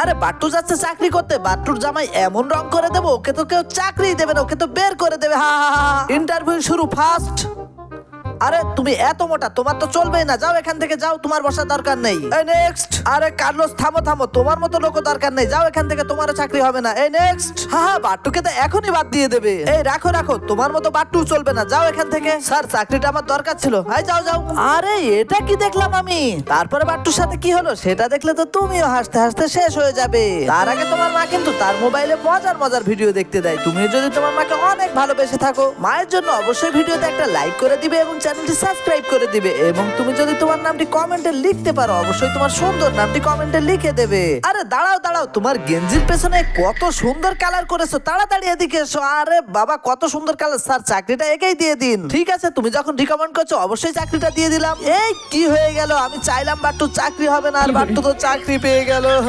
আরে বাট্টু যাচ্ছে চাকরি করতে, বাট্টুর জামাই এমন রং করে দেবো ওকে তো কেউ চাকরি দেবে না, ওকে তো বের করে দেবে। হা হা হা। ইন্টারভিউ শুরু ফার্স্ট। আরে তুমি এত মোটা, তোমার তো চলবেই না, যাও এখান থেকে যাও, তোমার বসার দরকার নেই। এই নেক্সট। আরে কার্লোস থামো থামো, তোমার মতো লোক দরকার নেই, যাও এখান থেকে, তোমারও চাকরি হবে না। এই নেক্সট। হ্যাঁ বাট্টুকে তো এখনই বাদ দিয়ে দেবে। এই রাখো রাখো, তোমার মতো বাট্টু চলবে না, যাও এখান থেকে। স্যার চাকরিটা আমার দরকার ছিল। হাই যাও যাও। আরে এটা কি দেখলাম আমি? তারপরে বাট্টুর সাথে কি হলো সেটা দেখলে তো তুমিও হাসতে হাসতে শেষ হয়ে যাবে। তার আগে তোমার মা কিন্তু তার মোবাইলে মজার মজার ভিডিও দেখতে দেয়। তুমি যদি তোমার মাকে অনেক ভালোবেসে থাকো, মায়ের জন্য অবশ্যই ভিডিওতে একটা লাইক করে দিবে এবং চ্যানেলটি সাবস্ক্রাইব করে দিবে। এবং তুমি যদি তোমার নামটি কমেন্টে লিখতে পারো, অবশ্যই তোমার সুন্দর নামটি কমেন্টে লিখে দেবে। আরে দাঁড়াও দাঁড়াও, তোমার গেঞ্জির পেছনে কত সুন্দর কালার করেছো, তাড়াতাড়ি এদিকে এসো। আরে বাবা কত সুন্দর কালার, স্যার চাকরিটা একেই দিয়ে দিন। ঠিক আছে, তুমি যখন রিকমেন্ড করছো অবশ্যই চাকরিটা দিয়ে দিলাম। এই কি হয়ে গেল? আমি চাইলাম বাট্টু চাকরি হবে না, আর বাট্টু তো চাকরি পেয়ে গেল।